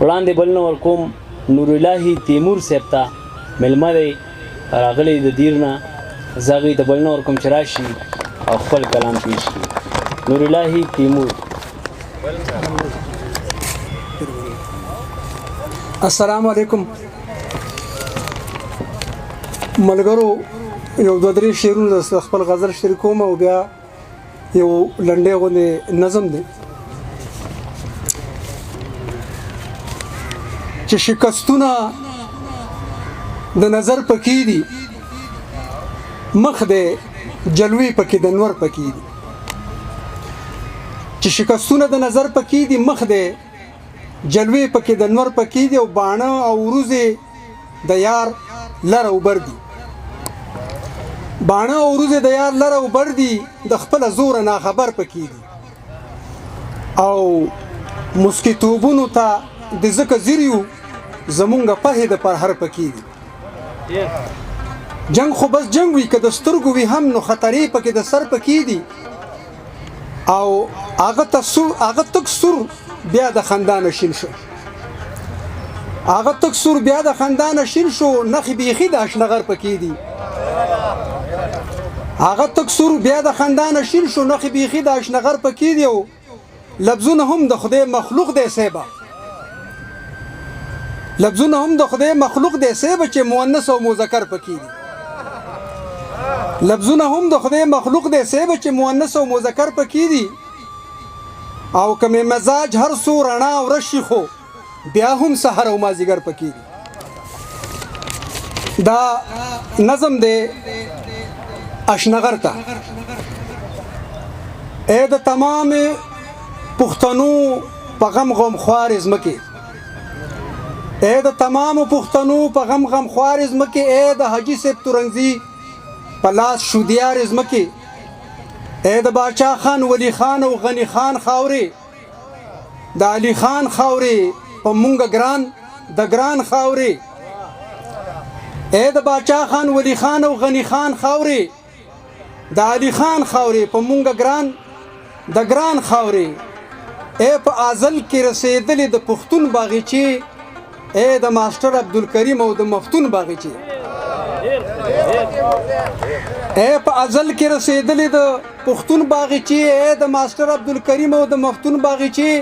وړاندې بل نه ورکوم نور الهي تیمور صاحب ته مېلمه دی راغلی د دیر نه زه هغوی ته بل نه ورکوم چې راشي او خپل کلام پیش کړي نور الهي تیمور السلام علیکم ملګرو یو دوه درې شعرونه د خپل غزل شریکوم او بیا یو لنډی غوندې نظم دی چې شکستونه د نظر پکې دي مخ دی جلوې پکې د نور پکې دي چې شکستونه د نظر پکې دي مخ دی جلوې پکې د نور پکې دي او باڼه او وروځې د یار لر او بر دي باڼه او وروځې د یار لر او بر دي د خپل زور نه خبر پکې دي او مسکی توبونو ته د زکه زیریو زمونږ په هده پر هر پکې دي جنگ خو بس جنگ وي که د سترګو وي هم نو خطرې پکې د سر پکې دي او هغه تک سور بیا د خندانه شین شو هغه تک سور بیا د خندانه شین شو نخې بیخي د اشنغر پکې دي هغه تک سور بیا د خندانه شین شو نخې بیخي د اشنغر پکې دي او لفظونه هم د خدای مخلوق دی سیبه لفظونه هم د خدای مخلوق دی سیبه چې مؤنث او مذکر پکې دي لفظونه هم د خدای مخلوق دی سیبه چې مؤنث او مذکر پکې دي او کمه مزاج هر سو رڼا او رشي خو بیا هم سحر او مازیګر پکې دي دا نظم دی اشنغر ته اې د تمام پښتنو په غم غم خوار ازمکه اې د تمام پښتنو په غم غم خوار ازمکه اې د حاجی صاحب تورنګزی په لاس شودیار ازمکه اې د باچا خان ولی خان او غنی خان خاوري د علي خان خاوري په مونږ ګران د ګران خاوري اې د باچا خان ولی خان او غنی خان خاوري د علي خان خاوري په مونږ ګران د ګران خاوري اې په ازل کې رسیدلې د پښتون باغچې اې د ماستر عبدالکریم او د مفتون باغچې اے په ازل کې رسیدلې د پښتون باغچې اے د ماستر عبدالکریم او د مفتون باغچې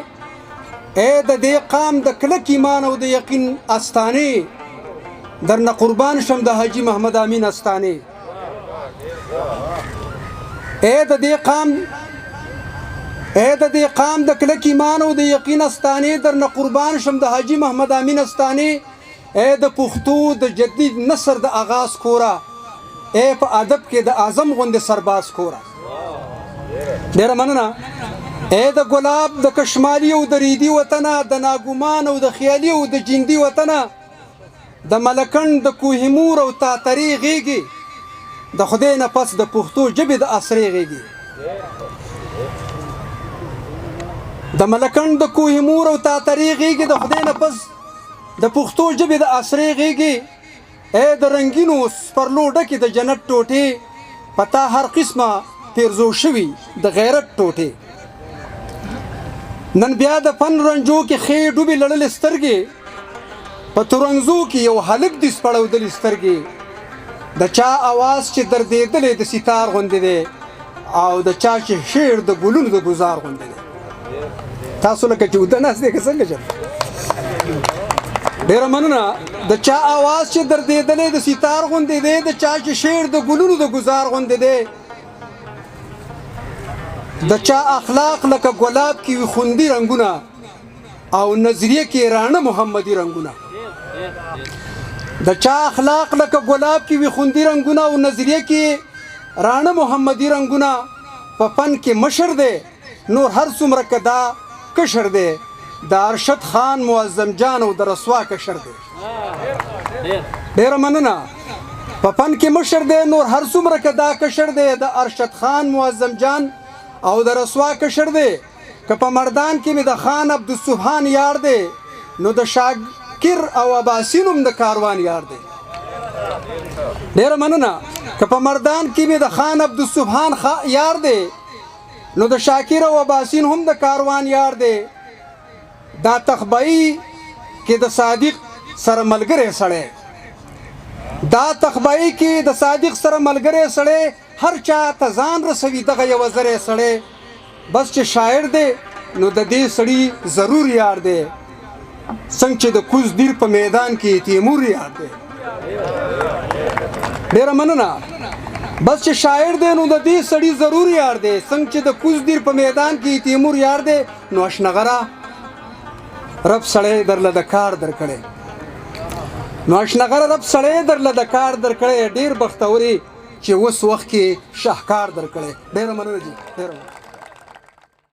اے د دې قام د کلک ایمان او د یقین استانه درنه قربان شم د حاجی محمد امین استانه اے د دې قام د کلک ایمان او د یقین استانه درنه قربان شم د حاجی محمد امین استانه اے د پښتو د جدید نصر د آغاز کورا اے په ادب کې د اعظم غوند سرباز کورا ډیر مننه اے د ګلاب د کشمالي او د ریدي وطن د ناګومان او د خیالي او د جندي وطن د ملکند د کوهمور او تاتری غيږي د خدای نه پس د پښتو ژبې د اسرې غيږي د ملکند د کوهمور او تاتری غيږي د خدای نه پس د پښتو ژبې د اسرې غيږي اے د رنگینو سپرلو ډکې د جنت ټوټې پتا هر قسمه پیرزو شوي د غیرت ټوټې نن بیا د فن رنجو کې خې ډوبې لړلې سترګې په تورنګزو کې یو هلک دې سپړودلې سترګې د چا اواز چې دردېدلې د ستار غوندې دی او د چا چې شعر د ګلونو د ګزار غوندې دی تاسو لکه چې وده ناست دی که څنګه چل ډیره مننه د چا اواز چې دردېدلې د ستار غوندې دی د چا چې شعر د ګلونو د ګزار غوندې دی د چا اخلاق لکه ګلاب کې وي خوندي رنګونه او نظریه کې رانه محمدي رنګونه د چا اخلاق لکه ګلاب کې وي خوندي رنګونه او نظریه کې رانه محمدي رنګونه په فن کې مشر دی نور هر څومره کدا کشر دی د ارشد خان معظم جان او د رسوا کشر دی ډیره مننه په فن کې مشر دی نور هر څومره کدا کشر دی د ارشد خان معظم جان او د رسوا کشر دی که په مردان کې مې د خان عبدالسبحان یار دی نو د شاکر او عباسین هم د کاروان یار دی ډیره مننه که په مردان کې مې د خان عبدالسبحان یار دی نو د شاکر او عباسین هم د کاروان یار دی دا تخبئی کې د صادق سره ملګری سړی دا تخبایی کې د صادق سره ملګری سړی هر چا ته ځان رسوي دغه یو زری سړی بس چې شاعر دی نو د دې سړي ضرور یار دی څنګه چې د کوز دیر په میدان کې تیمور یار دی ډیره مننه بس چې شاعر دی نو د دې سړي ضرور یار دی څنګه چې د کوز دیر په میدان کې تیمور یار دی نو اشنغره رب سړی درله د کار درکړی نو اشنغره رب سړی درله د کار درکړی ډیر بختوري چې اوس وخت کې شاهکار درکړی ډیره مننه جی ډیره